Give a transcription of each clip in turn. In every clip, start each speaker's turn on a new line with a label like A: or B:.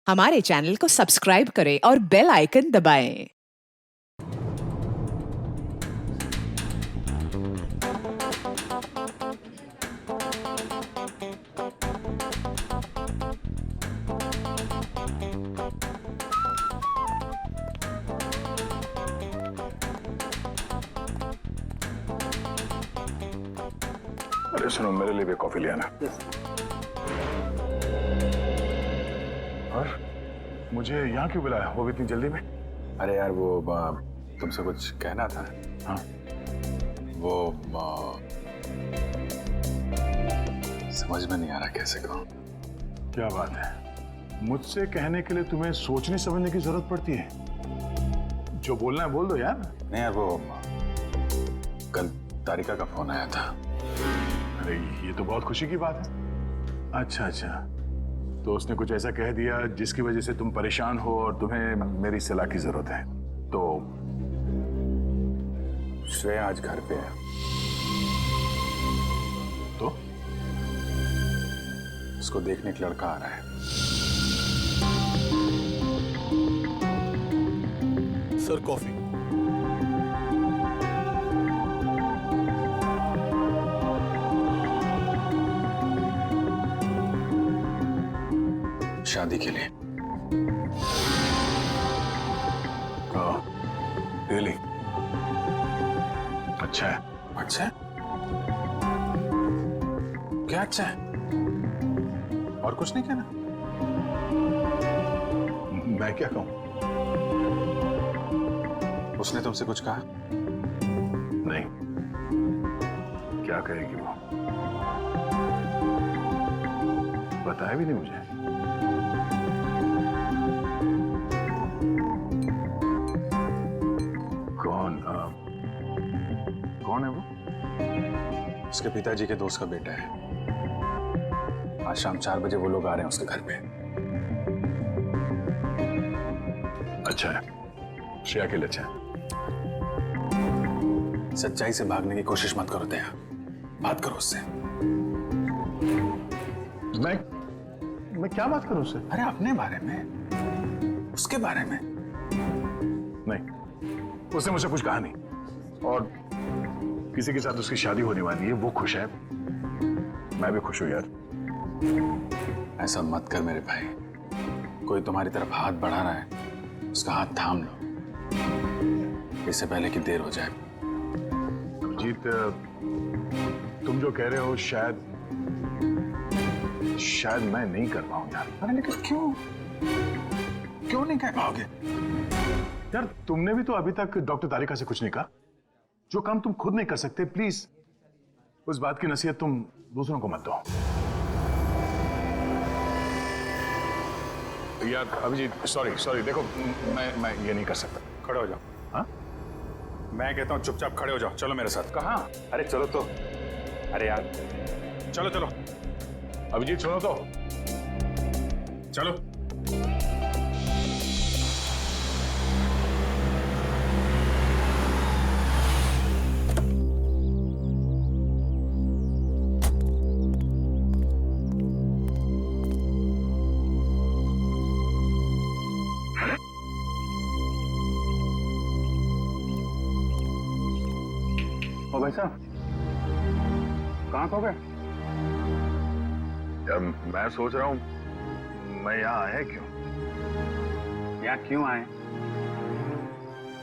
A: हमारे चैनल को सब्सक्राइब करें और बेल आइकन दबाएं।
B: अरे सुनो, मेरे लिए भी कॉफी ले आना। और मुझे यहाँ क्यों बुलाया, वो भी इतनी जल्दी में?
C: अरे यार वो तुमसे कुछ कहना था।
B: हाँ,
C: वो समझ में नहीं आ रहा कैसे कहूँ।
B: क्या बात है? मुझसे कहने के लिए तुम्हें सोचने समझने की जरूरत पड़ती है। जो बोलना है बोल दो यार।
C: नहीं यार, वो कल तारिका का फोन आया था।
B: अरे ये तो बहुत खुशी की बात है। अच्छा अच्छा, तो उसने कुछ ऐसा कह दिया जिसकी वजह से तुम परेशान हो और तुम्हें मेरी सलाह की जरूरत है। तो
C: श्रेया आज घर पे है।
B: तो
C: उसको देखने एक लड़का आ रहा है।
D: Sir coffee.
C: शादी के लिए।
B: रियली? अच्छा है।
C: अच्छा है? क्या अच्छा है? और कुछ नहीं कहना?
B: मैं क्या कहूँ?
C: उसने तुमसे कुछ कहा?
B: नहीं, क्या कहेगी वो? बताया भी नहीं मुझे। कौन है वो?
C: उसके पिताजी के दोस्त का बेटा है। आज शाम 4 बजे वो लोग आ रहे हैं उसके घर पे।
B: अच्छा है, श्रेया के लिए अच्छा है।
C: सच्चाई से भागने की कोशिश मत करो दया, बात करो उससे।
B: मैं क्या बात करूं उससे?
C: अरे अपने बारे में, उसके बारे में।
B: नहीं, उसने मुझसे कुछ कहा नहीं। और किसी के साथ उसकी शादी होने वाली है, वो खुश है, मैं भी खुश हूं यार।
C: ऐसा मत कर मेरे भाई। कोई तुम्हारी तरफ हाथ बढ़ा रहा है, उसका हाथ थाम लो, इससे पहले कि देर हो जाए।
B: अभिजीत, तुम जो कह रहे हो शायद मैं नहीं कर पाऊं यार।
C: अरे लेकिन क्यों नहीं कह पाओगे?
B: यार तुमने भी तो अभी तक डॉक्टर तारिका से कुछ नहीं कहा। जो काम तुम खुद नहीं कर सकते, प्लीज उस बात की नसीहत तुम दूसरों को मत दो। यार अभिजीत, सॉरी, देखो मैं ये नहीं कर सकता।
C: खड़े हो जाओ।
B: हाँ?
C: मैं कहता हूँ चुपचाप खड़े हो जाओ। चलो मेरे साथ।
B: कहाँ?
C: अरे चलो तो। अरे यार चलो
B: अभिजीत सुनो तो।
C: चलो।
B: ओ भाई साहब, कहाँ खो गए? मैं सोच रहा हूँ मैं यहाँ आया क्यों?
E: यहाँ क्यों आए?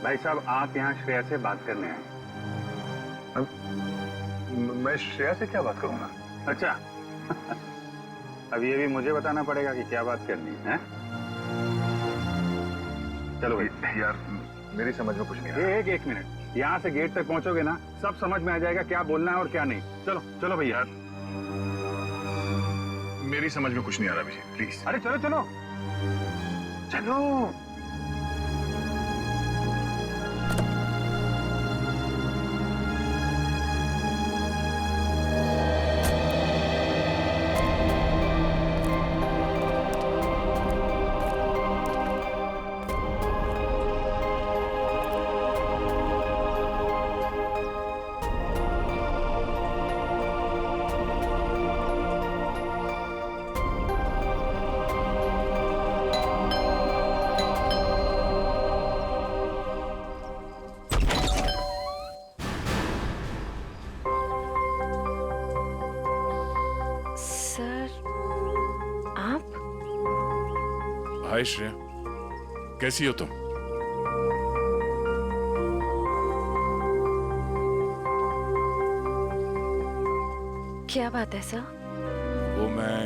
E: भाई साहब, आप यहाँ श्रेया से बात करने आए।
B: मैं श्रेया से क्या बात करूंगा?
E: अच्छा अब ये भी मुझे बताना पड़ेगा कि क्या बात करनी है? चलो भाई।
B: यार मेरी समझ में कुछ नहीं आ रहा।
E: एक मिनट, यहाँ से गेट तक पहुंचोगे ना, सब समझ में आ जाएगा क्या बोलना है और क्या नहीं। चलो भैया।
B: मेरी समझ में कुछ नहीं आ रहा अभिजीत, प्लीज।
E: अरे चलो।
B: हाय श्रेया, कैसी हो तुम?
D: क्या बात है सर?
B: वो मैं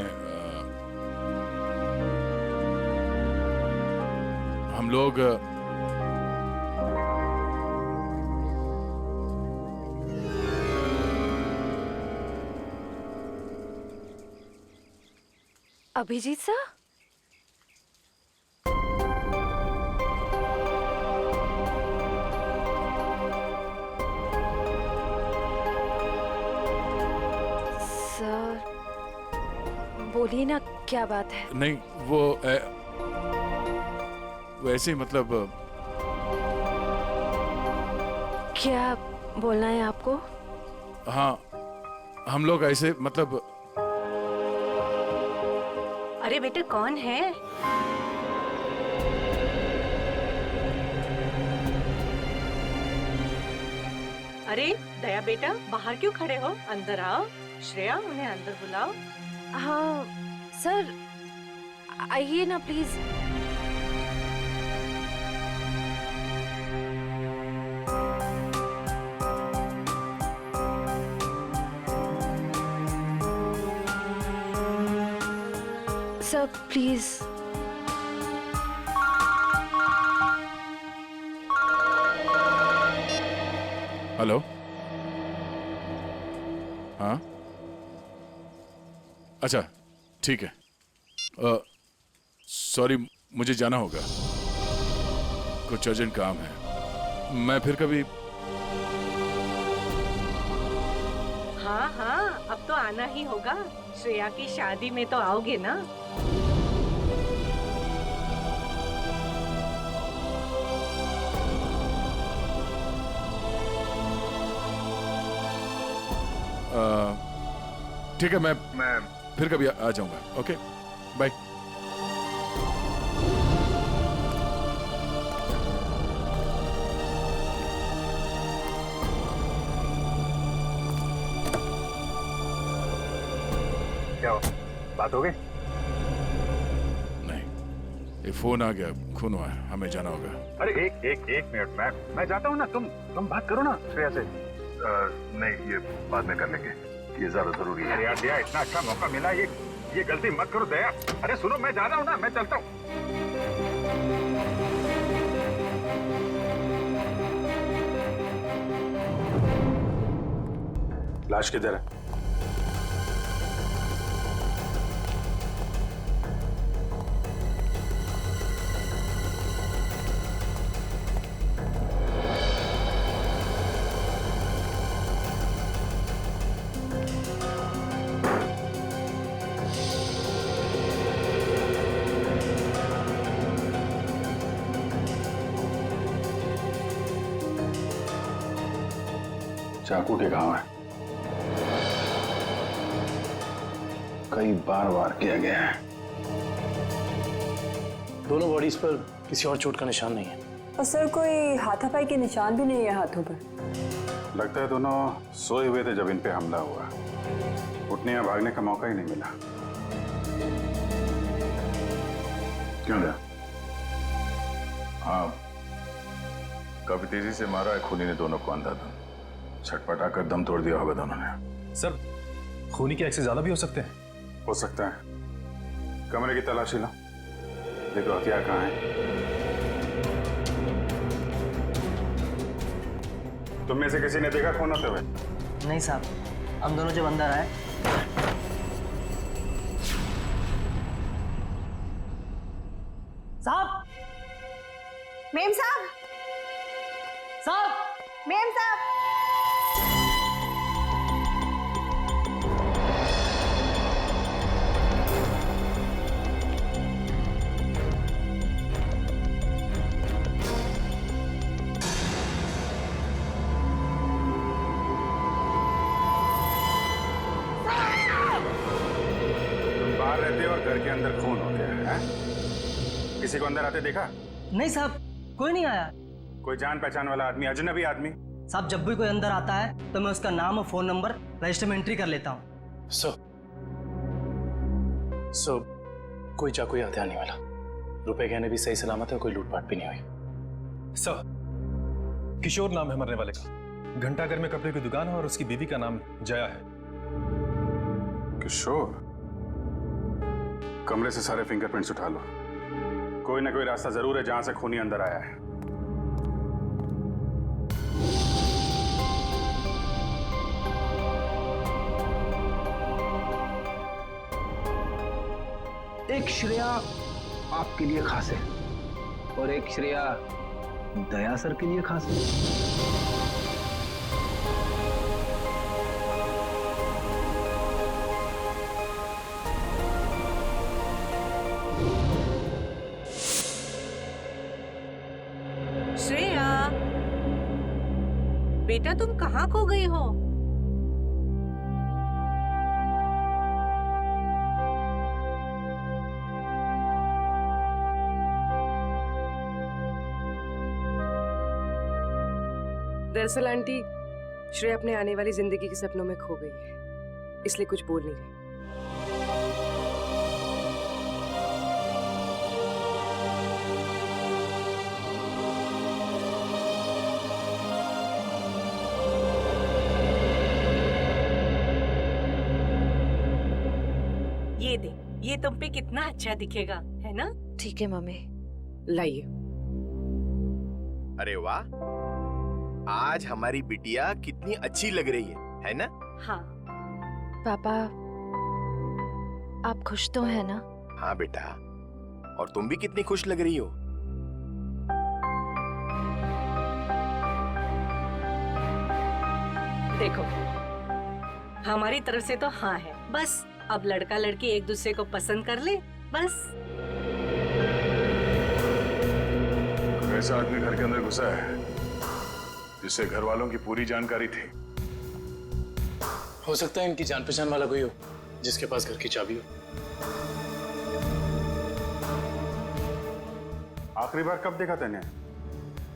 B: हम लोग
D: अभिजीत सर? सर बोलिए ना, क्या बात है?
B: नहीं, वो वैसे ही मतलब
D: क्या बोलना है आपको?
B: हाँ, हम लोग ऐसे मतलब
F: अरे बेटे, कौन है? अरे दया बेटा, बाहर क्यों खड़े हो? अंदर आओ। श्रेया, उन्हें अंदर बुलाओ।
D: हाँ सर, आइए ना प्लीज। Sir please.
B: हेलो। हाँ, अच्छा ठीक है। सॉरी, मुझे जाना होगा, कुछ अर्जेंट काम है। मैं फिर कभी।
F: हाँ हाँ, अब तो आना ही होगा। श्रेया की शादी में तो आओगे ना?
B: ठीक है, मैं फिर कभी आ जाऊंगा। Okay, bye.
E: क्या हो, बात हो गई?
B: नहीं, ये फोन आ गया, खून हुआ है, हमें जाना होगा।
E: अरे एक मिनट, मैं जाता हूँ ना। तुम बात करो ना श्रेया से। नहीं, ये बाद में कर लेंगे, ये ज्यादा जरूरी है। यार दया, इतना अच्छा मौका मिला, ये गलती मत करो दया। अरे सुनो, मैं जा रहा हूँ ना, मैं चलता हूँ।
C: लाश किधर है? चाकू के घाव है, कई बार वार किया गया है।
G: दोनों बॉडीज पर किसी और चोट का निशान नहीं है।
H: और सर, कोई हाथापाई के निशान भी नहीं है हाथों पर।
C: लगता है दोनों सोए हुए थे जब इन पे हमला हुआ। उठने या भागने का मौका ही नहीं मिला।
B: क्यों दया? हाँ, काफी तेजी से मारा है खूनी ने दोनों को अंधाधुन। छटपटा कर दम तोड़ दिया होगा दोनों ने।
G: सर, खूनी के एक्सेस ज्यादा भी हो सकते हैं।
C: हो सकता है। कमरे की तलाशी लो, देखो हथियार कहाँ है। तुम में से किसी ने देखा खून होते हुए?
I: नहीं साहब, हम दोनों जब अंदर आए। साहब!
H: मेम साहब!
I: साहब!
H: मेम साहब!
C: बाहर रहते और घर के अंदर खून हो गया है? किसी को अंदर आते देखा?
I: नहीं साहब, कोई नहीं आया।
C: कोई जान पहचान वाला आदमी, अजनबी आदमी?
I: साहब, जब भी कोई अंदर आता है तो मैं उसका नाम और फोन नंबर रजिस्टर में एंट्री कर लेता हूँ।
G: सर, कोई चाकू या हथियार नहीं वाला। रुपए गहने भी सही सलामत है, कोई लूटपाट भी नहीं हुई। सर, किशोर नाम है मरने वाले का। घंटाघर में कपड़े की दुकान है और उसकी बीवी का नाम जया है।
C: किशोर, कमरे से सारे फिंगरप्रिंट्स उठा लो। कोई ना कोई रास्ता जरूर है जहां से खूनी अंदर आया है।
J: एक श्रेया आपके लिए खास है और एक श्रेया दया सर के लिए खास है।
F: श्रेया, बेटा तुम कहाँ खो गई हो?
K: दरअसल आंटी, श्रेया अपने आने वाली जिंदगी के सपनों में खो गई है, इसलिए कुछ बोल नहीं रही।
F: ये दे, ये तुम पे कितना अच्छा दिखेगा, है ना?
D: ठीक है मम्मी।
K: लाइए।
L: अरे वाह, आज हमारी बिटिया कितनी अच्छी लग रही है ना?
F: हाँ।
D: पापा, आप खुश तो है ना?
L: हाँ बेटा, और तुम भी कितनी खुश लग रही हो।
F: देखो, हमारी तरफ से तो हाँ है, बस अब लड़का लड़की एक दूसरे को पसंद कर ले, बस।
B: ऐसा आदमी घर के अंदर घुसा है जिससे घर वालों की पूरी जानकारी थी।
G: हो सकता है इनकी जान पहचान वाला कोई हो जिसके पास घर की चाबी हो।
C: आखिरी बार कब देखा तूने?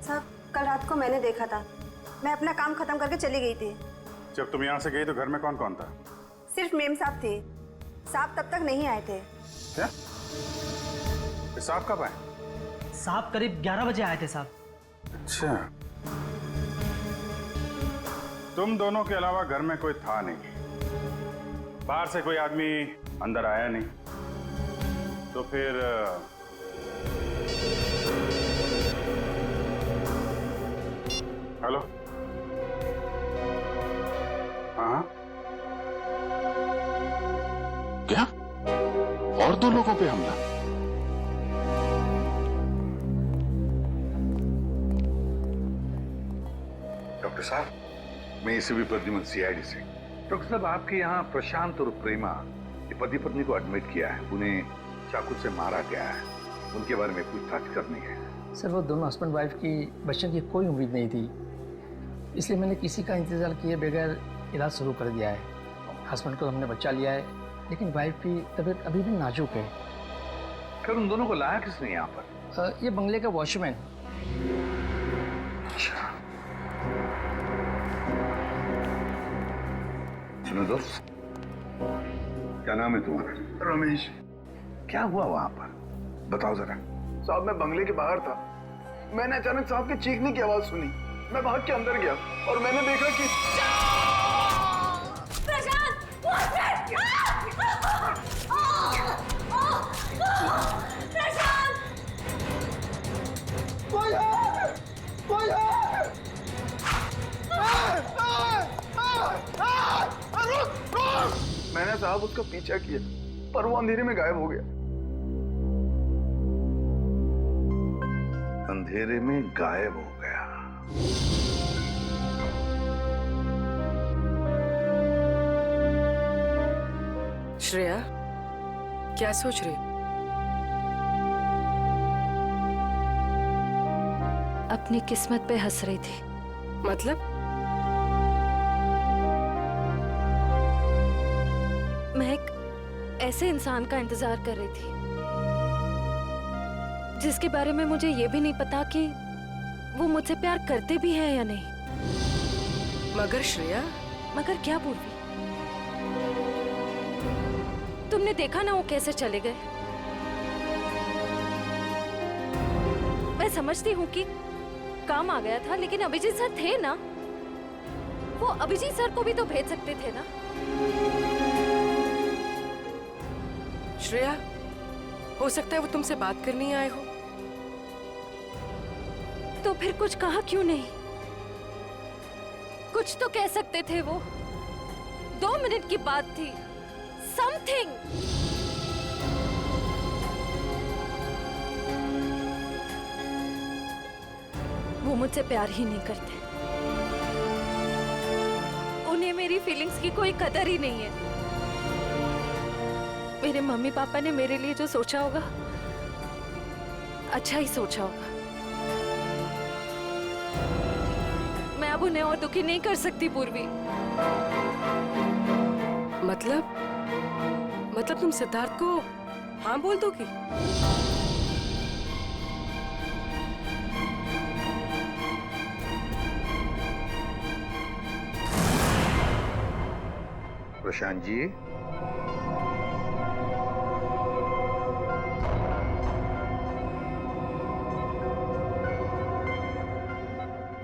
M: सर, कल रात को मैंने देखा था। मैं अपना काम खत्म करके चली गई थी।
C: जब तुम यहाँ से गई तो घर में कौन कौन था?
M: सिर्फ मेम साहब थे। साहब तब तक नहीं आए थे।
C: क्या? साहब कब आए?
I: साहब करीब 11 बजे आए थे साहब।
C: अच्छा, तुम दोनों के अलावा घर में कोई था नहीं, बाहर से कोई आदमी अंदर आया नहीं, तो फिर हेलो? हाँ, क्या? और 2 लोगों पे हमला?
E: डॉक्टर साहब, मैं एसीपी प्रद्युमन, सीआईडी से। डॉक्टर साहब, आपके यहाँ प्रशांत और प्रेमा ये पति पत्नी को एडमिट किया है। उन्हें चाकू से मारा गया है। उनके बारे में पूछताछ करनी है।
J: सर, वो दोनों हस्बैंड वाइफ की बच्चों की कोई उम्मीद नहीं थी, इसलिए मैंने किसी का इंतजार किए बगैर इलाज शुरू कर दिया है। हस्बैंड को हमने बच्चा लिया है, लेकिन वाइफ की तबीयत अभी भी नाजुक है।
E: फिर उन दोनों को लाया किसने यहाँ पर?
J: ये बंगले का वॉचमैन।
E: अच्छा, सुनो दोस्त, क्या नाम है तुम्हारा? रमेश। क्या हुआ वहां पर, बताओ जरा।
N: साहब, मैं बंगले के बाहर था। मैंने अचानक साहब के चीखने की आवाज सुनी। मैं भाग के अंदर गया और मैंने देखा कि मैंने साहब उसका पीछा किया, पर वो अंधेरे में गायब हो गया।
E: अंधेरे में गायब हो गया।
K: श्रेया, क्या सोच रही?
D: अपनी किस्मत पे हंस रही थी।
K: मतलब?
D: मैं एक ऐसे इंसान का इंतजार कर रही थी जिसके बारे में मुझे ये भी नहीं पता कि वो मुझसे प्यार करते भी हैं या नहीं।
K: मगर श्रेया,
D: मगर क्या पूर्वी? तुमने देखा ना वो कैसे चले गए। समझती हूँ कि काम आ गया था, लेकिन अभिजीत सर थे ना, वो अभिजीत सर को भी तो भेज सकते थे ना।
K: श्रेया, हो सकता है वो तुमसे बात करने आए हो।
D: तो फिर कुछ कहा क्यों नहीं? कुछ तो कह सकते थे वो। 2 मिनट की बात थी। समथिंग। वो मुझसे प्यार ही नहीं करते। उन्हें मेरी फीलिंग्स की कोई कदर ही नहीं है। मेरे मम्मी पापा ने मेरे लिए जो सोचा होगा, अच्छा ही सोचा होगा। मैं अब उन्हें और दुखी नहीं कर सकती पूर्वी।
K: मतलब तुम सिद्धार्थ को हाँ बोल दोगी?
O: प्रशांत जी,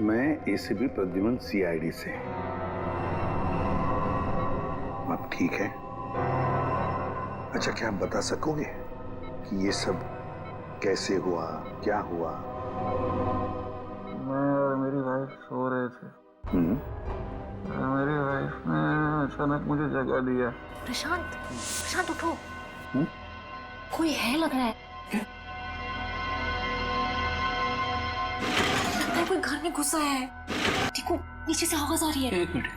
O: मैं एसीपी प्रद्युमन सीआईडी से। अब ठीक है। अच्छा, क्या आप बता सकोगे कि ये सब कैसे हुआ, क्या हुआ?
P: मैं और मेरी वाइफ सो रहे थे। मेरी वाइफ ने अचानक मुझे जगा दिया।
Q: प्रशांत उठो। कोई है लग रहा है। लगता है कोई घर में घुसा है। देखो नीचे से आवाज आ रही है।
J: 1 मिनट।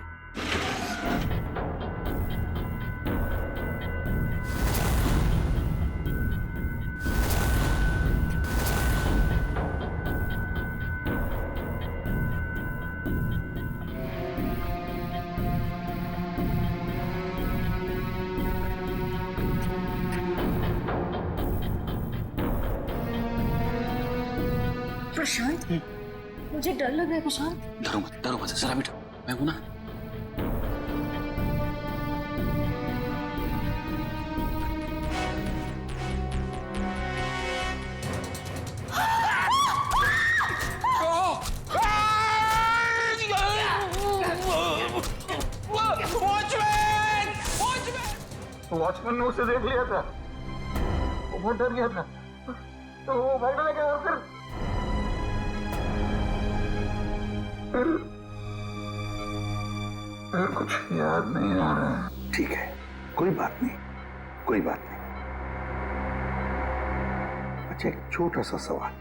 Q: प्रशांत, मुझे डर लग रहा है। प्रशांत,
C: डरो मत, जरा बैठो, मैं हूं ना।
P: वॉचमैन ने उसे देख लिया था, वो डर गया था, तो वो भागने लगा। और फिर कुछ याद नहीं आ रहा है।
O: ठीक है, कोई बात नहीं, कोई बात नहीं। अच्छा, एक छोटा सा सवाल।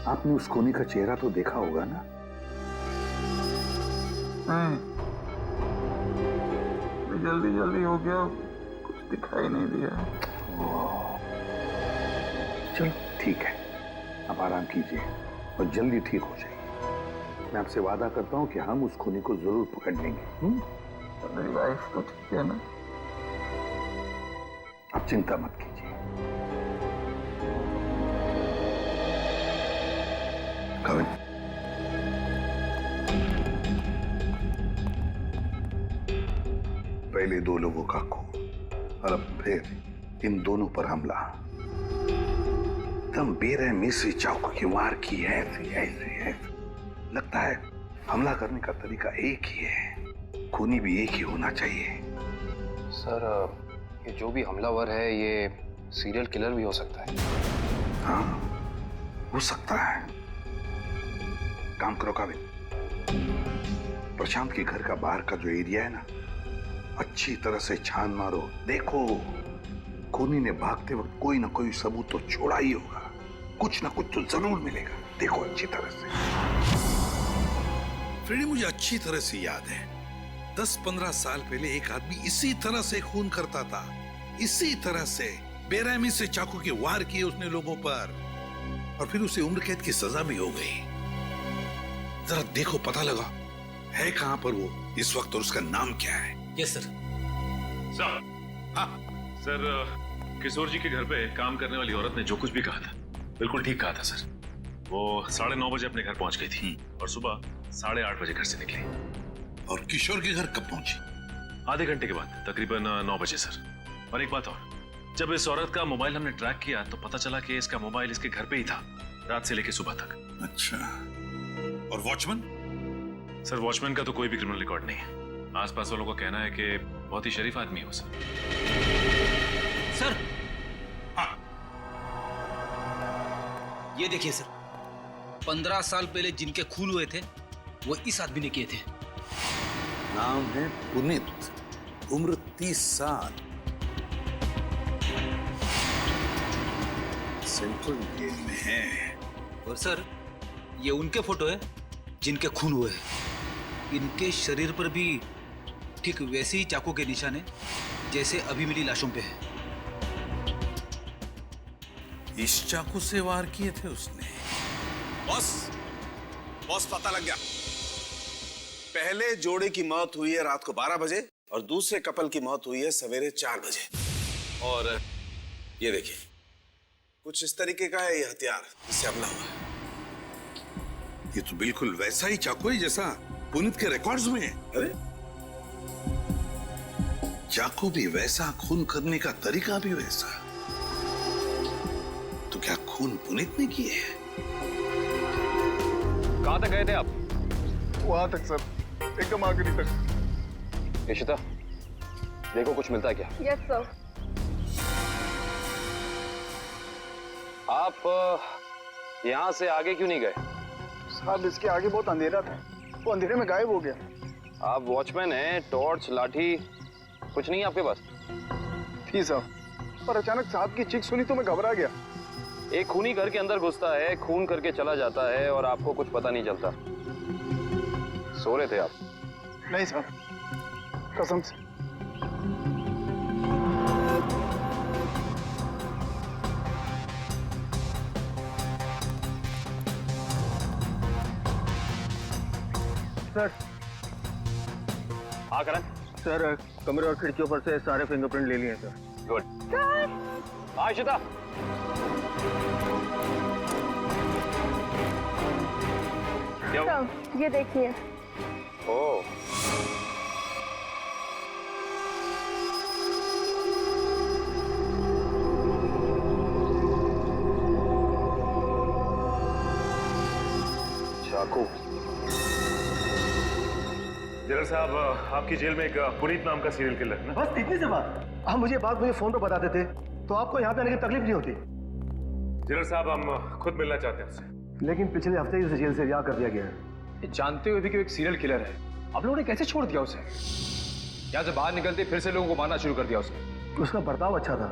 O: आपने उस कोनी का चेहरा तो देखा होगा ना?
P: जल्दी हो गया, कुछ दिखाई नहीं दिया।
O: चलो ठीक है, आप आराम कीजिए और जल्दी ठीक हो जाइए। मैं आपसे वादा करता हूँ कि हम उस खूनी को जरूर पकड़ लेंगे।
P: मेरी वाइफ तो ठीक है ना?
O: आप चिंता मत कीजिए। कविन, पहले 2 लोगों का खून और अब फिर इन दोनों पर हमला। एकदम बेरहमी से चाकू की वार की है। ऐसे लगता है हमला करने का तरीका एक ही है, खूनी भी एक ही होना चाहिए।
R: सर, ये जो भी हमलावर है ये सीरियल किलर भी हो सकता है।
O: हाँ, हो सकता है। काम करो काबिल, प्रशांत के घर का बाहर का जो एरिया है ना, अच्छी तरह से छान मारो। देखो, खूनी ने भागते वक्त कोई ना कोई सबूत तो छोड़ा ही होगा, कुछ ना कुछ तो जरूर मिलेगा। देखो अच्छी तरह से।
S: फ्रेडी, मुझे अच्छी तरह से याद है 10-15 साल पहले एक आदमी इसी तरह से खून करता था, इसी तरह से बेरहमी से चाकू के वार किए उसने लोगों पर, और फिर उसे उम्र कैद की सजा भी हो गई। जरा देखो, पता लगा है कहां पर वो इस वक्त और उसका नाम क्या है।
G: Yes sir.
T: सर, किशोर जी के घर पे काम करने वाली औरत ने जो कुछ भी कहा था बिल्कुल ठीक कहा था सर। वो 9:30 बजे अपने घर पहुंच गई थी और सुबह 8:30 बजे घर से निकली।
S: और किशोर के घर कब पहुंची?
T: आधे घंटे के बाद, तकरीबन 9 बजे सर। और एक बात और, जब इस औरत का मोबाइल हमने ट्रैक किया तो पता चला कि इसका मोबाइल इसके घर पे ही था, रात से लेकर सुबह तक।
S: अच्छा, और वॉचमैन?
T: सर वॉचमैन का तो कोई भी क्रिमिनल रिकॉर्ड नहीं है। आसपास वालों का कहना है कि बहुत ही शरीफ आदमी है वो सर।
I: सर, ये देखिए सर, 15 साल पहले जिनके खून हुए थे वो इस आदमी ने किए थे।
O: नाम है पुनीत, उम्र 30 साल, सेंट्रल जेल में है।
I: और सर, ये उनके फोटो है जिनके खून हुए हैं। इनके शरीर पर भी ठीक वैसे ही चाकू के निशान है जैसे अभी मिली लाशों पे है।
S: इस चाकू से वार किए थे उसने।
L: बॉस पता लग गया। पहले जोड़े की मौत हुई है रात को 12 बजे और दूसरे कपल की मौत हुई है सवेरे 4 बजे। और ये देखिए, कुछ इस तरीके का है ये हथियार जिससे हमला हुआ है।
S: ये तो बिल्कुल वैसा ही चाकू है जैसा पुनीत के रिकॉर्ड्स में है।
L: अरे
S: चाकू भी वैसा, खून करने का तरीका भी वैसा। तो क्या खून पुनीत ने किए है?
R: कहां तक गए थे आप?
N: वहां तक सर, एकदम आखिरी तक।
R: इशिता, देखो कुछ मिलता है क्या?
D: Yes sir.
R: आप यहाँ से आगे क्यों नहीं गए?
N: साहब इसके आगे बहुत अंधेरा था, वो अंधेरे में गायब हो गया।
R: आप वॉचमैन हैं, टॉर्च, लाठी कुछ नहीं है आपके पास?
N: थी साहब, पर अचानक साहब की चीख सुनी तो मैं घबरा गया।
R: एक खूनी घर के अंदर घुसता है, खून करके चला जाता है और आपको कुछ पता नहीं चलता। सो रहे थे आप?
N: नहीं साहब, कसम से।
P: सर।
R: हाँ करण।
P: सर, कमरे और खिड़कियों पर से सारे फिंगरप्रिंट ले लिए सर।
R: गुड। हाँ इशिता।
D: ये देखिए।
R: ओह। चाकू।
T: जनरल साहब, आपकी जेल में एक पुनीत नाम का सीरियल किलर है ना?
P: बस इतनी सी बात। आप मुझे बात फोन पर बताते थे तो आपको यहाँ पे आने की तकलीफ नहीं होती।
T: जनरल साहब, हम खुद मिलना चाहते हैं उससे।
P: लेकिन पिछले हफ्ते ही उसे जेल से रिहा कर दिया गया है।
R: जानते हुए भी कि वो एक सीरियल किलर है, आप लोगों ने कैसे छोड़ दिया उसे? यहाँ से बाहर निकलते फिर से लोगों को मारना शुरू कर दिया उसे।
P: उसका बर्ताव अच्छा था,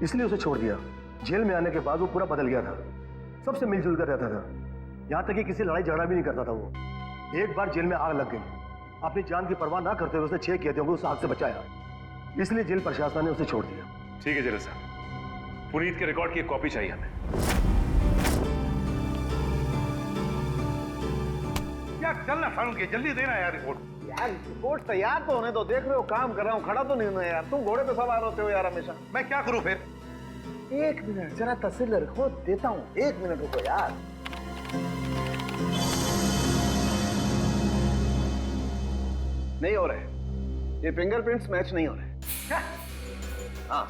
P: इसलिए उसे छोड़ दिया। जेल में आने के बाद वो पूरा बदल गया था, सबसे मिलजुल कर रहता था, यहाँ तक कि किसी लड़ाई झगड़ा भी नहीं करता था वो। एक बार जेल में आग लग गई, अपनी जान की परवाह ना करते हुए उसने 6 किए थे, उस आग से बचाया, इसलिए जेल प्रशासन ने उसे छोड़ दिया।
T: ठीक है जनरल साहब, पुनीत के रिकॉर्ड की एक कॉपी चाहिए हमें।
P: यार चलना सालू के, जल्दी देना यार रिपोर्ट। यार रिपोर्ट तैयार तो होने दो, देख रहे हो काम कर रहा हूँ, खड़ा तो नहीं हूं यार। तुम घोड़े पे सवार होते हो यार हमेशा। मैं क्या करूँ फिर? 1 मिनट जरा तस्वीर रखो, देता हूँ। 1 मिनट रुको यार। नहीं हो रहे, ये फिंगरप्रिंट्स मैच नहीं हो रहे। हाँ,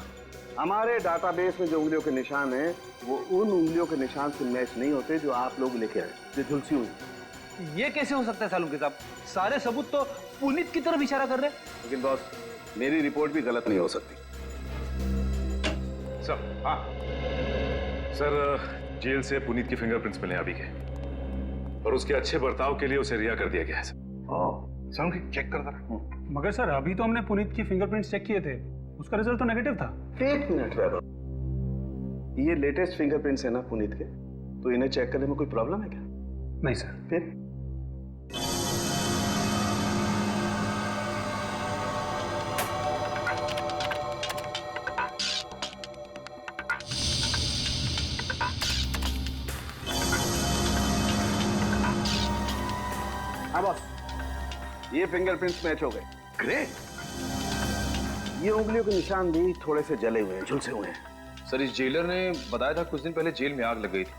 P: हमारे डाटाबेस में जो उंगलियों के निशान हैं वो उन उंगलियों के निशान से मैच नहीं होते जो आप लोग लेके आए, जो झुलसी हुई।
I: ये कैसे हो सकता है सालू के साहब? सारे सबूत तो पुनीत की तरफ इशारा कर रहे हैं।
L: लेकिन बॉस, मेरी रिपोर्ट भी गलत नहीं हो सकती।
T: सर। हाँ सर, जेल से पुनीत के फिंगरप्रिंट्स मिले अभी के, और उसके अच्छे बर्ताव के लिए उसे रिहा कर दिया गया है।
P: सर चेक कर दो। मगर सर अभी तो हमने पुनीत की फिंगरप्रिंट्स चेक किए थे, उसका रिजल्ट तो नेगेटिव था।
L: 1 मिनट वैभव, ये लेटेस्ट फिंगरप्रिंट्स है ना पुनीत के, तो इन्हें चेक करने में कोई प्रॉब्लम है क्या?
P: नहीं सर।
L: फिर हाँ बॉस, ये फिंगरप्रिंट्स मैच हो गए। ग्रेट। ये उंगलियों के निशान भी थोड़े से जले हुए हैं, झुलसे हुए हैं।
R: सर, इस जेलर ने बताया था कुछ दिन पहले जेल में आग लग गई थी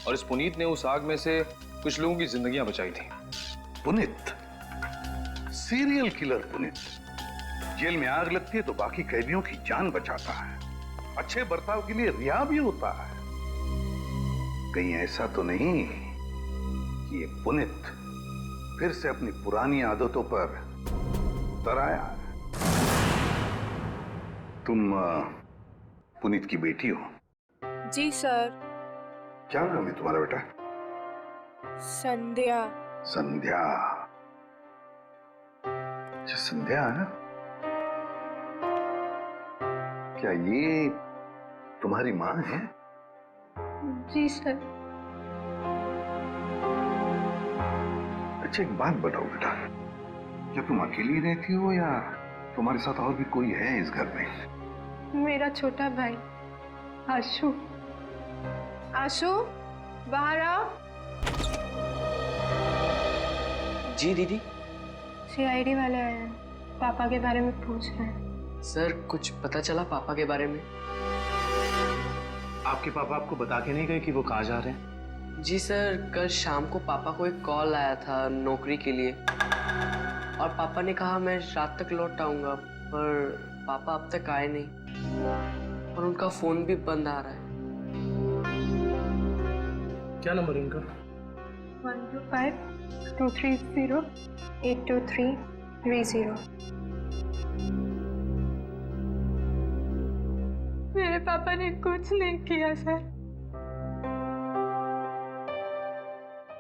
R: और इस पुनीत ने उस आग में से कुछ लोगों की जिंदगियां बचाई थी।
O: Puneet, serial killer Puneet, jail में आग लगती है तो बाकी कैदियों की जान बचाता है, अच्छे बर्ताव के लिए रिहा भी होता है। कहीं ऐसा तो नहीं कि ये पुनीत फिर से अपनी पुरानी आदतों पर उतर आया? तुम पुनीत की बेटी हो?
U: जी सर।
O: क्या नाम है तुम्हारा बेटा?
U: संध्या।
O: संध्या। अच्छा, संध्या है? क्या ये तुम्हारी माँ है?
U: जी सर।
O: अच्छा, एक बात बताओ बेटा, क्या तुम अकेली रहती हो या तुम्हारे साथ और भी कोई है इस घर में?
U: मेरा छोटा भाई आशु। आशु, बाहर आओ।
V: जी दीदी।
U: सीआईडी वाले आए हैं, पापा के बारे में पूछ रहे हैं।
V: सर, कुछ पता चला पापा के बारे में?
P: आपके पापा आपको बता के नहीं गए कि वो कहाँ जा रहे हैं?
V: जी सर, कल शाम को पापा को एक कॉल आया था नौकरी के लिए, और पापा ने कहा मैं रात तक लौट आऊंगा, पर पापा अब तक आए नहीं और उनका फोन भी बंद आ रहा है।
P: क्या नंबर है उनका?
U: 125-230-82330। मेरे पापा ने कुछ नहीं किया सर।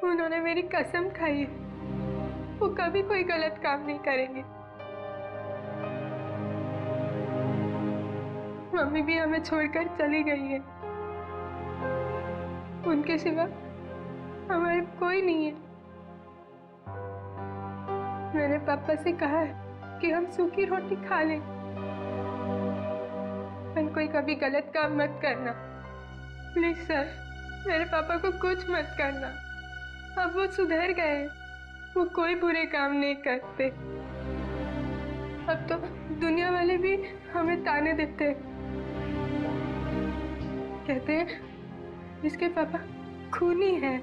U: उन्होंने मेरी कसम खाई है, वो कभी कोई गलत काम नहीं करेंगे। मम्मी भी हमें छोड़कर चली गई है, उनके सिवा हमारे कोई नहीं है। मैंने पापा से कहा है कि हम सूखी रोटी खा लें, पर कोई कभी गलत काम मत करना। प्लीज सर, मेरे पापा को कुछ मत करना। अब वो सुधर गए, वो कोई बुरे काम नहीं करते। अब तो दुनिया वाले भी हमें ताने देते हैं, कहते हैं इसके पापा खूनी है।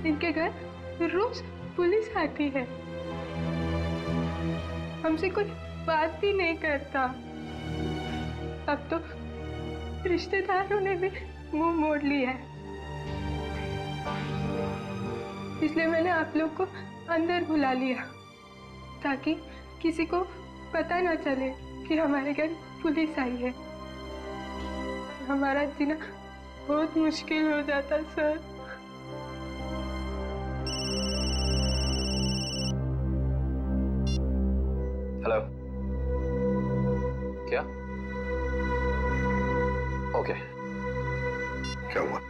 U: इनके घर रोज पुलिस आती है, हमसे कोई बात भी नहीं करता। अब तो रिश्तेदारों ने भी मुंह मोड़ लिया है, इसलिए मैंने आप लोग को अंदर बुला लिया ताकि किसी को पता ना चले कि हमारे घर पुलिस आई है। हमारा जीना बहुत मुश्किल हो जाता सर।
R: हेलो, क्या? ओके।
O: क्या हुआ?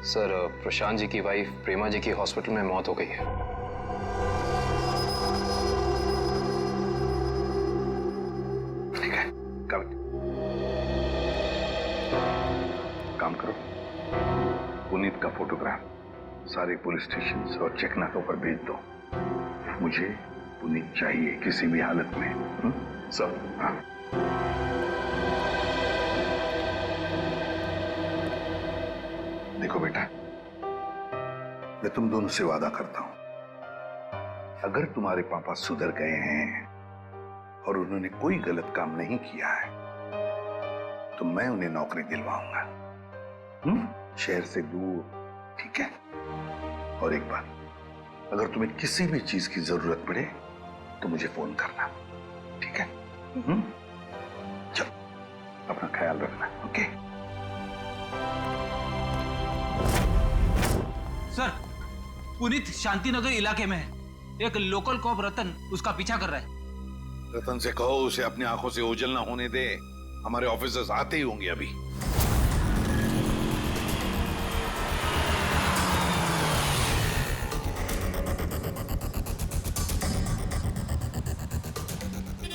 R: सर, प्रशांत जी की वाइफ प्रेमा जी की हॉस्पिटल में मौत हो गई है।
O: ठीक है, काम करो, पुनीत का फोटोग्राफ सारे पुलिस स्टेशन और चेकनाकों पर भेज दो। मुझे पुनीत चाहिए किसी भी हालत में। सब? हाँ। देखो बेटा, मैं तुम दोनों से वादा करता हूं, अगर तुम्हारे पापा सुधर गए हैं और उन्होंने कोई गलत काम नहीं किया है तो मैं उन्हें नौकरी दिलवाऊंगा, शहर से दूर। ठीक है? और एक बात, अगर तुम्हें किसी भी चीज की जरूरत पड़े तो मुझे फोन करना, ठीक है? चलो, अपना ख्याल रखना। ओके?
I: सर, पुनीत शांतिनगर इलाके में है। एक लोकल कॉप रतन उसका पीछा कर रहा है।
O: रतन से कहो उसे अपनी आंखों से ओझल ना होने दे, हमारे ऑफिसर्स आते ही होंगे अभी।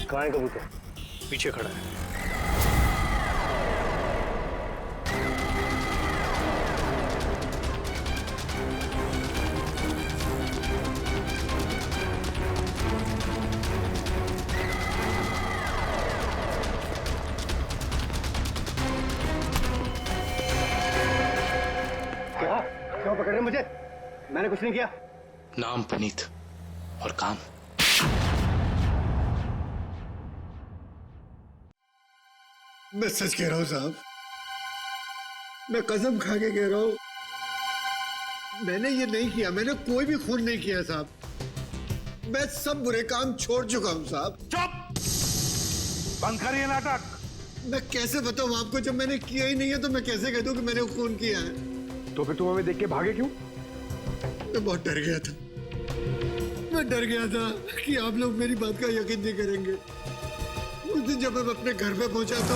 P: कहाँ है कबूतर?
G: पीछे खड़ा है।
P: क्यों पकड़ रहे मुझे? मैंने कुछ नहीं किया।
G: नाम पुनीत और काम
A: मैं सच कह रहा हूँ साहब, मैं कसम खा के कह रहा हूँ, मैंने ये नहीं किया, मैंने कोई भी खून नहीं किया साहब। मैं सब बुरे काम छोड़ चुका हूँ साहब।
S: चुप! बंद करिए नाटक।
A: मैं कैसे बताऊँ आपको, जब मैंने किया ही नहीं है तो मैं कैसे कह दूँ कि मैंने खून किया है?
P: तो फिर तुम हमें देख के भागे क्यों?
A: मैं बहुत डर गया था, मैं डर गया था कि आप लोग मेरी बात का यकीन नहीं करेंगे। उस दिन जब मैं अपने घर पे पहुंचा तो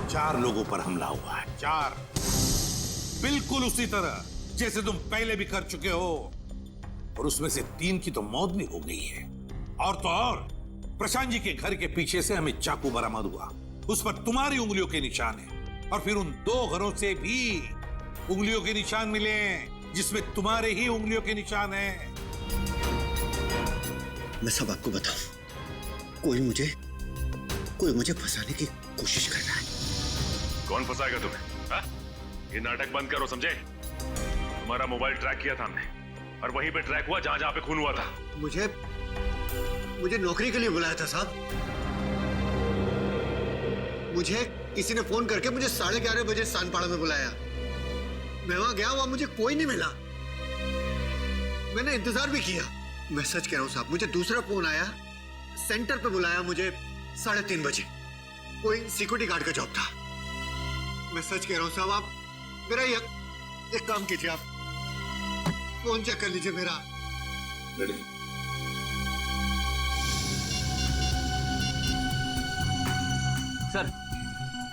S: 4 लोगों पर हमला हुआ है, 4। बिल्कुल उसी तरह जैसे तुम पहले भी कर चुके हो, और उसमें से 3 की तो मौत भी हो गई है। और तो और प्रशांत जी के घर के पीछे से हमें चाकू बरामद हुआ, उस पर तुम्हारी उंगलियों के निशान है, और फिर उन 2 घरों से भी उंगलियों के निशान मिले जिसमें तुम्हारे ही उंगलियों के निशान हैं।
A: मैं सब आपको बताऊं, कोई मुझे फंसाने की कोशिश कर रहा है।
T: कौन फंसाएगा तुम्हें? हा? ये नाटक बंद करो, समझे? तुम्हारा मोबाइल ट्रैक किया था हमने, और वहीं पे ट्रैक हुआ जहां पे खून हुआ था।
A: मुझे नौकरी के लिए बुलाया था साहब। मुझे किसी ने फोन करके मुझे 11:30 बजे सानपाड़ा में बुलाया। मैं वहां गया, वहां मुझे कोई नहीं मिला। मैंने इंतजार भी किया। मैं सच कह रहा हूं साहब, मुझे दूसरा फोन आया, सेंटर पे बुलाया मुझे 3:30 बजे। कोई सिक्योरिटी गार्ड का जॉब था। मैं सच कह रहा हूं साहब, आप मेरा एक काम कीजिए, आप फोन चेक कर लीजिए मेरा।
I: सर,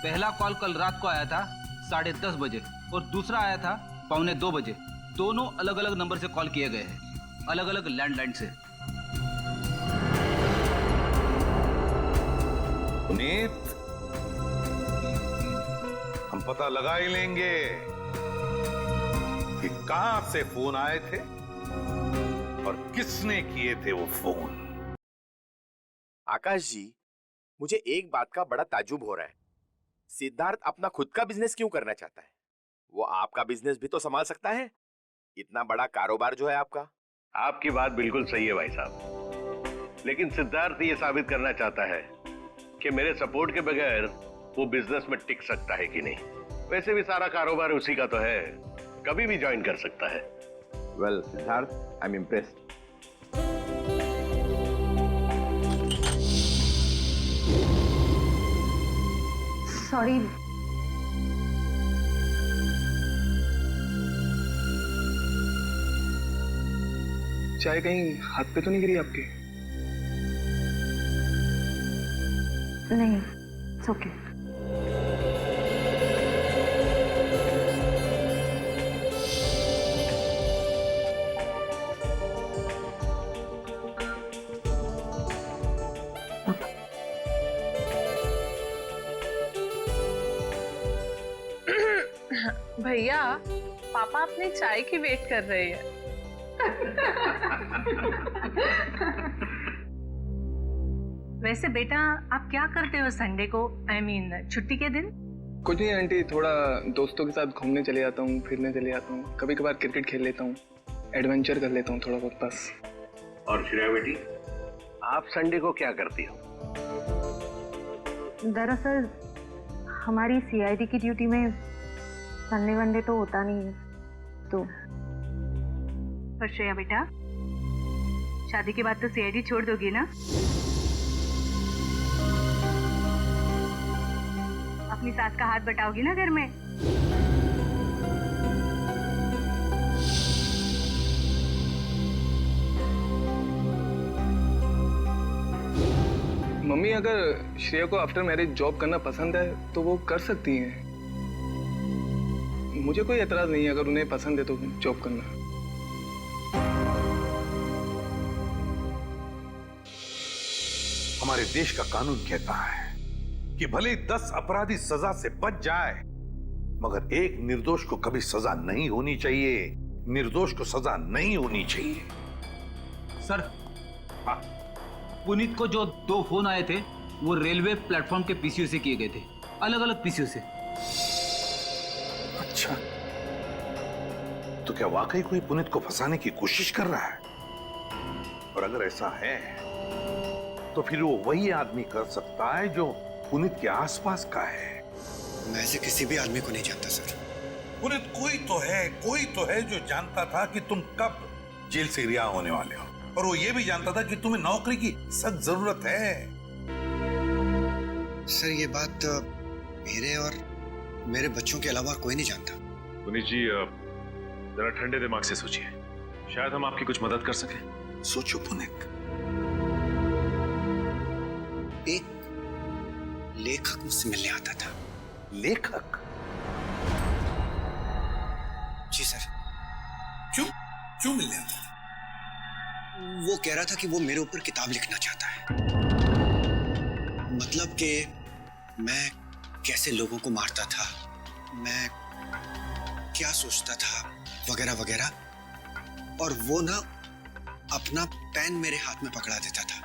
I: पहला कॉल कल रात को आया था 10:30 बजे, और दूसरा आया था 1:45 बजे। दोनों अलग अलग नंबर से कॉल किए गए हैं, अलग अलग लैंडलाइन से।
S: पुनीत, हम पता लगा ही लेंगे कि कहां से फोन आए थे और किसने किए थे वो फोन।
H: आकाश जी, मुझे एक बात का बड़ा ताज्जुब हो रहा है। सिद्धार्थ अपना खुद का बिजनेस क्यों करना चाहता है? वो आपका बिजनेस भी तो संभाल सकता है। इतना बड़ा कारोबार जो है आपका।
W: आपकी बात बिल्कुल सही है भाई साहब, लेकिन सिद्धार्थ ये साबित करना चाहता है कि मेरे सपोर्ट के बगैर वो बिजनेस में टिक सकता है कि नहीं। वैसे भी सारा कारोबार उसी का तो है, कभी भी ज्वाइन कर सकता है।
H: Well Siddharth, I am impressed.
M: Sorry,
N: चाय कहीं हाथ पे तो नहीं गिरी आपके?
M: नहीं, it's okay.
U: भैया, पापा अपनी चाय की वेट कर रहे हैं।
F: वैसे बेटा, आप क्या करते हो संडे को, I mean, छुट्टी के दिन?
N: कुछ नहीं आंटी, थोड़ा दोस्तों के साथ घूमने चले जाता हूँ, फिरने चले जाता हूँ, कभी कभार क्रिकेट खेल लेता हूँ, एडवेंचर कर लेता हूँ थोड़ा बहुत बस।
W: और श्रेया बेटी, आप संडे को क्या करती हो?
M: दरअसल हमारी सीआईडी की ड्यूटी में संडे वनडे तो होता नहीं है, तो।
F: पर श्रेया बेटा, शादी के बाद तो सीआईडी छोड़ दोगी ना? अपनी सास का हाथ बटाओगी ना घर में?
N: मम्मी, अगर श्रेया को आफ्टर मैरिज जॉब करना पसंद है तो वो कर सकती हैं। मुझे कोई एतराज नहीं है अगर उन्हें पसंद है तो जॉब करना।
S: हमारे देश का कानून कहता है कि भले 10 अपराधी सजा से बच जाए, मगर एक निर्दोष को कभी सजा नहीं होनी चाहिए। निर्दोष को सजा नहीं होनी चाहिए।
I: सर, पुनीत को जो 2 फोन आए थे वो रेलवे प्लेटफॉर्म के पीसीओ से किए गए थे, अलग अलग पीसीओ से।
S: अच्छा, तो क्या वाकई कोई पुनीत को फंसाने की कोशिश कर रहा है? और अगर ऐसा है
O: तो फिर वो वही आदमी कर सकता है जो पुनीत के आसपास का है।
A: मैं ऐसे किसी भी आदमी को नहीं जानता सर।
S: पुनीत कोई तो है जो जानता था कि तुम कब जेल से रिहा होने वाले हो, और वो ये भी जानता था कि तुम्हें नौकरी की सख्त जरूरत है।
A: सर ये बात मेरे और मेरे बच्चों के अलावा कोई नहीं जानता।
T: पुनीत जी जरा ठंडे दिमाग से सोचिए, शायद हम आपकी कुछ मदद कर सकें।
O: सोचो पुनीत।
A: एक लेखक मुझसे मिलने आता था।
O: लेखक?
A: जी सर।
S: क्यों मिलने आता था?
A: वो कह रहा था कि वो मेरे ऊपर किताब लिखना चाहता है, मतलब कि मैं कैसे लोगों को मारता था, मैं क्या सोचता था, वगैरह वगैरह। और वो ना अपना पेन मेरे हाथ में पकड़ा देता था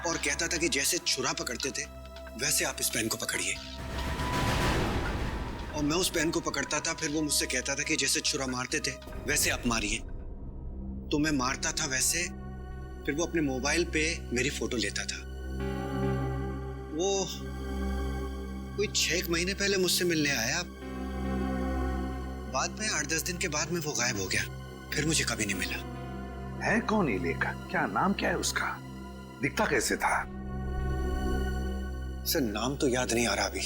A: और कहता था कि जैसे छुरा पकड़ते थे वैसे आप इस पेन को पकड़िए। और मैं उस पेन को पकड़ता था, फिर वो मुझसे कहता था कि जैसे छुरा मारते थे वैसे आप मारिए। तो मैं मारता था वैसे। फिर वो अपने मोबाइल पे मेरी फोटो लेता था। वो कोई 6 महीने पहले मुझसे मिलने आया। बाद में 8-10 दिन के बाद में वो गायब हो गया, फिर मुझे कभी नहीं मिला।
O: है कौन ये लेखक? क्या नाम क्या है उसका? दिखता कैसे था?
A: सर नाम तो याद नहीं आ रहा अभी,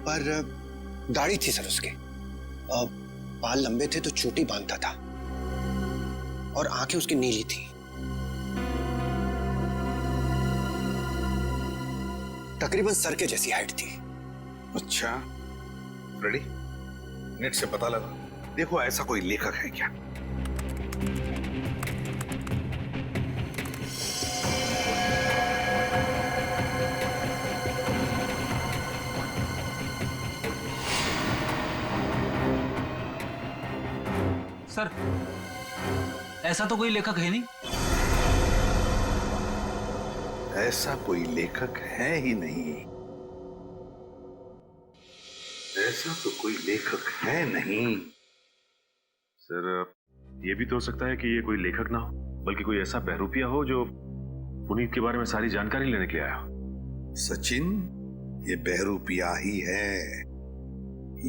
A: पर दाढ़ी थी सर उसके, बाल लंबे थे तो चोटी बांधता था और आंखें उसकी नीली थी। तकरीबन सर के जैसी हाइट थी।
O: अच्छा, रेडी? नेट से पता लगा। देखो ऐसा कोई लेखक है क्या?
I: सर ऐसा तो कोई लेखक है नहीं।
O: ऐसा कोई लेखक है ही नहीं। ऐसा तो कोई लेखक है नहीं।
T: सर ये भी तो हो सकता है कि ये कोई लेखक ना हो, बल्कि कोई ऐसा बहरूपिया हो जो पुनीत के बारे में सारी जानकारी लेने के लिए आया हो।
O: सचिन, ये बहरूपिया ही है,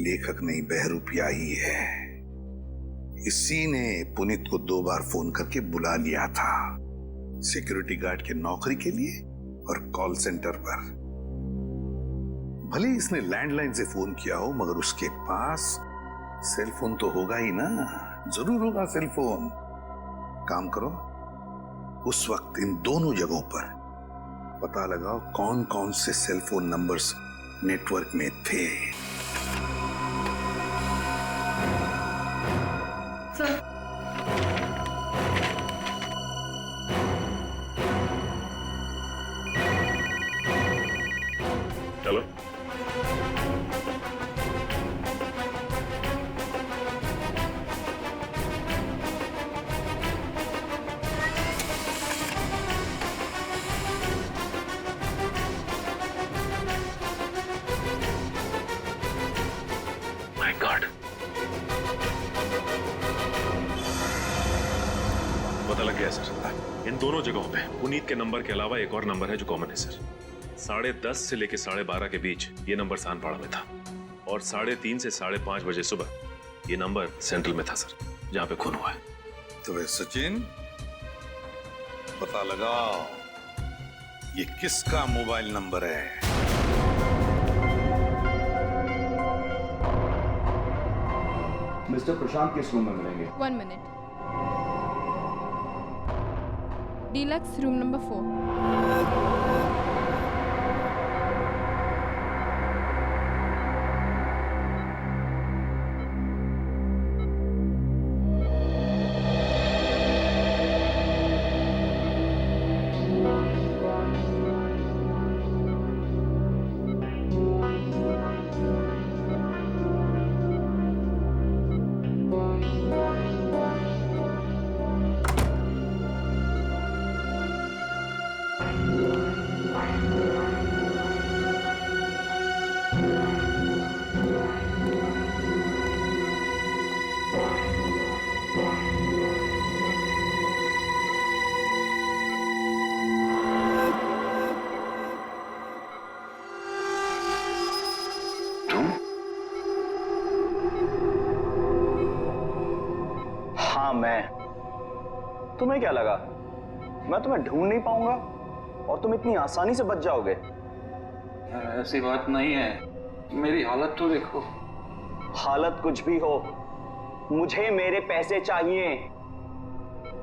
O: लेखक नहीं, बहरूपिया ही है। इसी ने पुनीत को 2 बार फोन करके बुला लिया था, सिक्योरिटी गार्ड के नौकरी के लिए और कॉल सेंटर पर। भले इसने लैंडलाइन से फोन किया हो, मगर उसके पास सेल फोन तो होगा ही ना। जरूर होगा सेल फोन। काम करो, उस वक्त इन दोनों जगहों पर पता लगाओ कौन कौन से सेल फोन नंबर्स नेटवर्क में थे।
T: चलो। माय गॉड, पता लग गया सर। इन दोनों जगहों पे पुनीत के नंबर के अलावा एक और नंबर है जो कॉमन है सर। 10:30 से लेकर 12:30 के बीच ये नंबर सानपाड़ा में था, और 3:30 से 5:30 बजे सुबह ये नंबर सेंट्रल में था सर, जहां पे खून हुआ है।
O: तो वे सचिन, पता लगाओ ये किसका मोबाइल नंबर है।
B: मिस्टर प्रशांत किस रूम में मिलेंगे?
U: 1 मिनट। Deluxe room number 4।
R: तुम्हें क्या लगा मैं तुम्हें ढूंढ नहीं पाऊंगा और तुम इतनी आसानी से बच जाओगे?
I: ऐसी बात नहीं है, मेरी हालत तो देखो।
R: हालत कुछ भी हो, मुझे मेरे पैसे चाहिए।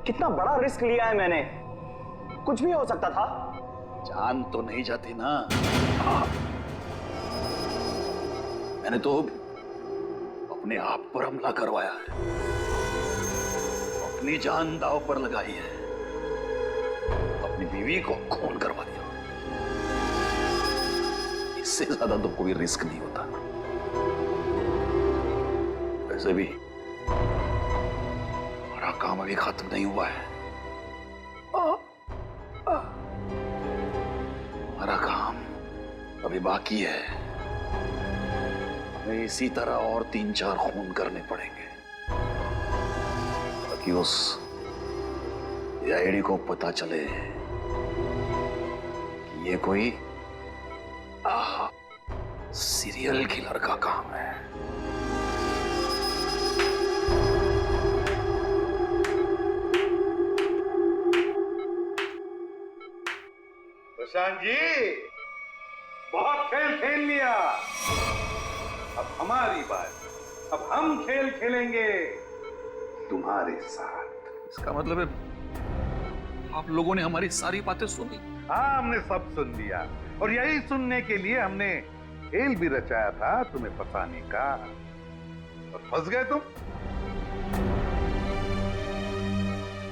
R: कितना बड़ा रिस्क लिया है मैंने, कुछ भी हो सकता था।
I: जान तो नहीं जाती ना। मैंने तो अपने आप पर हमला करवाया है, अपनी जान दांव पर लगाई है, अपनी बीवी को खून करवा दिया। इससे ज्यादा तो कोई रिस्क नहीं होता। वैसे भी हमारा काम अभी खत्म नहीं हुआ है। हमारा काम अभी बाकी है। हमें इसी तरह और 3-4 खून करने पड़ेंगे ताकि उस आईडी को पता चले कि ये कोई सीरियल किलर का काम है।
O: प्रशांत जी, बहुत खेल खेल लिया, अब हमारी बात। अब हम खेल खेलेंगे तुम्हारे साथ।
I: इसका मतलब है आप लोगों ने हमारी सारी बातें सुनी?
O: हाँ, हमने सब सुन लिया और यही सुनने के लिए हमने खेल भी रचाया था तुम्हें फंसाने का, और फंस गए तुम।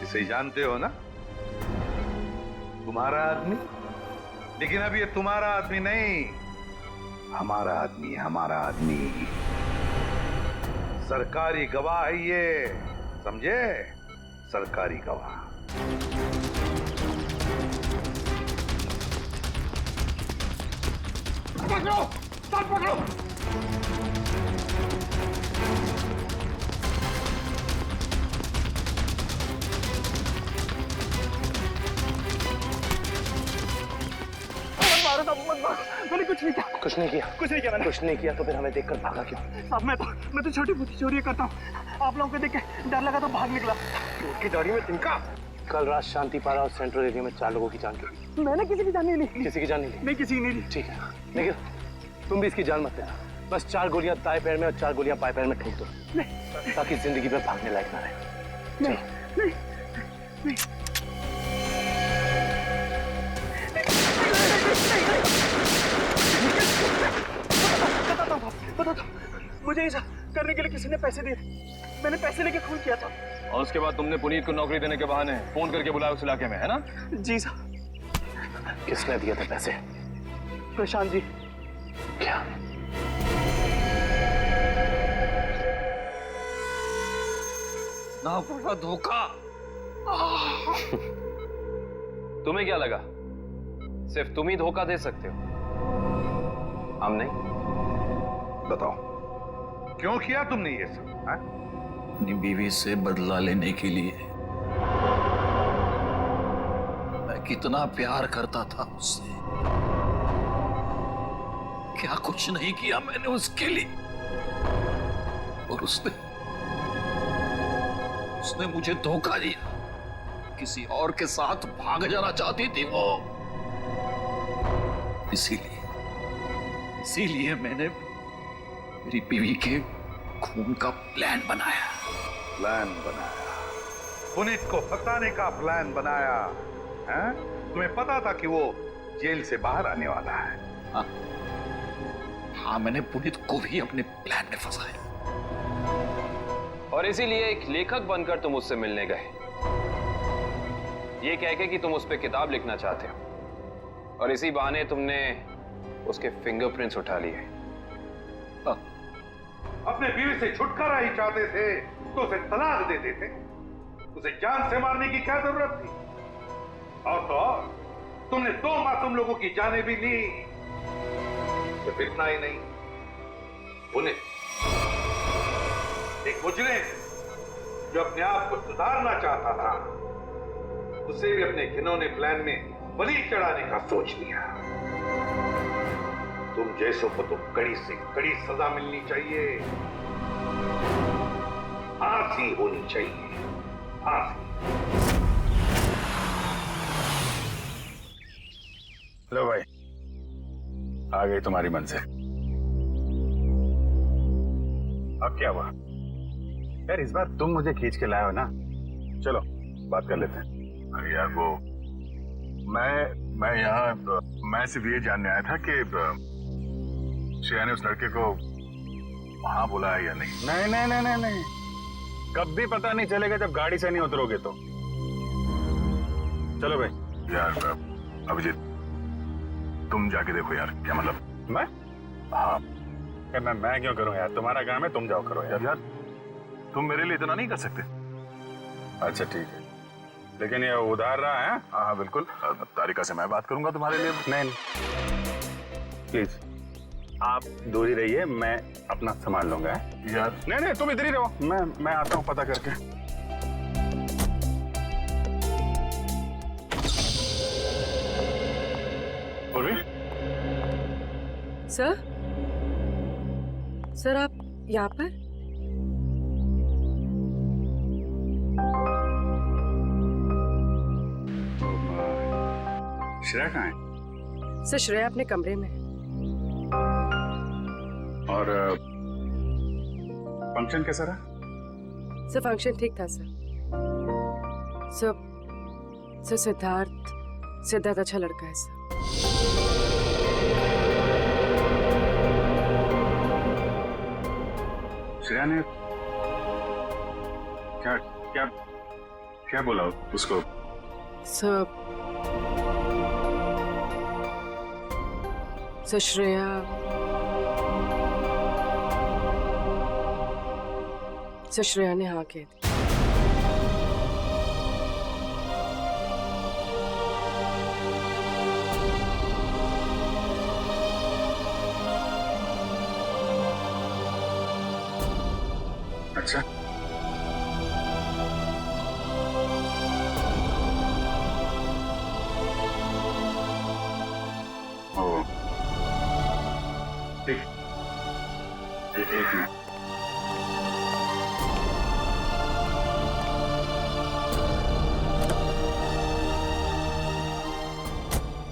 O: इसे जानते हो ना, तुम्हारा आदमी। लेकिन अब ये तुम्हारा आदमी नहीं, हमारा आदमी, हमारा आदमी। सरकारी गवाह है ये, समझे? सरकारी गवाह।
E: पकड़ो, साथ पकड़ो। मैंने कुछ नहीं किया।
P: कुछ नहीं किया?
E: कुछ नहीं किया मैंने।
P: कुछ नहीं किया तो फिर हमें देखकर भागा क्यों?
E: साहब मैं तो छोटी मोटी चोरी करता हूँ। आप लोगों को देख के डर लगा तो भाग निकला।
P: उसकी दाढ़ी में तिनका। कल रात शांति पारा और सेंट्रल एरिया में 4 लोगों की जान गई।
E: मैंने किसी की जान नहीं ली।
P: किसी की जान नहीं ली?
E: नहीं, किसी की नहीं ली।
P: ठीक है, लेकिन तुम भी इसकी जान मत लेना। बस 4 गोलियां दाएं पैर में और 4 गोलियां बाएं पैर में ठोक दो, ताकि जिंदगी में भागने लायक ना रहे।
E: नहीं। बता दो, मुझे ऐसा करने के लिए किसी ने पैसे दिए। मैंने पैसे लेके खून किया था।
R: और उसके बाद तुमने पुनीत को नौकरी देने के बहाने फोन करके बुलाया उस इलाके में, है ना?
E: जी साहब।
P: किसने दिए थे पैसे?
E: प्रशांत जी।
P: क्या?
R: ना बड़ा धोखा। तुम्हें क्या लगा सिर्फ तुम ही धोखा दे सकते हो, हम नहीं?
O: बताओ, क्यों किया तुमने ये सब?
I: अपनी बीवी से बदला लेने के लिए। मैं कितना प्यार करता था उससे। क्या कुछ नहीं किया मैंने उसके लिए, और उसने मुझे धोखा दिया। किसी और के साथ भाग जाना चाहती थी वो। इसीलिए मैंने मेरी बीवी के खून का प्लान बनाया।
O: पुनीत को फंसाने का प्लान बनाया, हैं? तुम्हें पता था कि वो जेल से बाहर आने वाला है?
I: हाँ, मैंने पुनीत को भी अपने प्लान में फंसाया।
R: और इसीलिए एक लेखक बनकर तुम उससे मिलने गए, ये कह के कि तुम उस पर किताब लिखना चाहते हो, और इसी बहाने तुमने उसके फिंगरप्रिंट्स उठा लिए।
O: अपने बीवी से छुटकारा ही चाहते थे तो उसे तलाक दे देते। उसे जान से मारने की क्या जरूरत थी? और तो और, तुमने 2 मासूम लोगों की जानें भी ली। सिर्फ इतना ही नहीं, उन्हें एक मुजरिम जो अपने आप को सुधारना चाहता था, उसे भी अपने घिनौने प्लान में बलि चढ़ाने का सोच लिया। तुम जैसों को तो कड़ी से कड़ी सजा मिलनी चाहिए, फांसी होनी चाहिए, फांसी।
C: लो भाई, आ गई तुम्हारी मंजिल। अब क्या हुआ यार, इस बार तुम मुझे खींच के लाए हो ना, चलो बात कर लेते हैं।
B: अरे यार वो मैं यहाँ मैं सिर्फ ये जानने आया था कि श्रेया ने उस लड़के को वहां बोला है या नहीं।
C: नहीं नहीं नहीं नहीं नहीं, कब भी पता नहीं चलेगा जब गाड़ी से नहीं उतरोगे तो। चलो भाई।
B: यार अभिजीत, तुम जाके देखो यार, क्या मतलब।
C: मैं?
B: हाँ
C: मैं क्यों करूं यार, तुम्हारा काम है, तुम जाओ करो यार।
B: तुम मेरे लिए इतना नहीं कर सकते।
C: अच्छा ठीक है, लेकिन ये उधार रहा है।
B: हाँ बिल्कुल, तारिका से मैं बात करूंगा तुम्हारे लिए।
C: नहीं प्लीज आप दूर ही रहिए, मैं अपना संभाल लूंगा
B: यार।
C: नहीं नहीं तुम इधर ही रहो, मैं आता हूँ पता करके।
F: सर आप यहाँ पर?
C: श्रेया कहाँ है?
F: सर श्रेया अपने कमरे में।
C: और फंक्शन कैसा रहा?
F: सर फंक्शन ठीक था सर। सर सिद्धार्थ अच्छा लड़का है सर।
C: श्रेया ने क्या क्या क्या बोला उसको?
F: सर श्रेया ने हाँ कह दी।
C: अच्छा ओ ठीक, एक मिनट।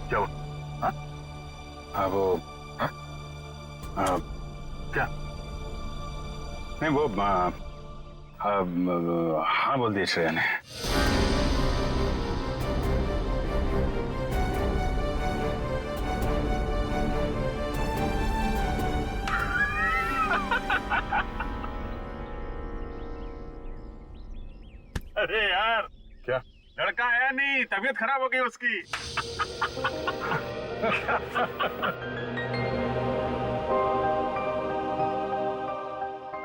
B: क्या हुआ?
C: हाँ वो
B: क्या?
C: नहीं वो हाँ बोल दिया श्रेया ने।
B: अरे यार,
C: क्या
B: लड़का आया नहीं, तबीयत खराब हो गई उसकी।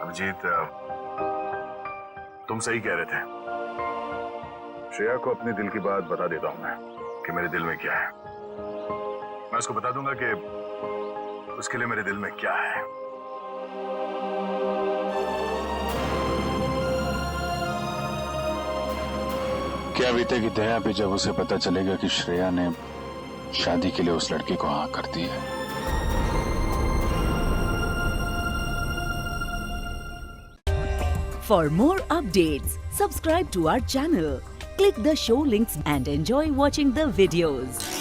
B: अभिजीत, तुम सही कह रहे थे। श्रेया को अपने दिल की बात बता देता हूं मैं कि मेरे दिल में क्या है। मैं उसको बता दूंगा कि उसके लिए मेरे दिल में क्या है।
C: क्या बीतेगी दया पे जब उसे पता चलेगा कि श्रेया ने शादी के लिए उस लड़की को हाँ कर दी है।
J: For more updates, subscribe to our channel, click the show links and enjoy watching the videos.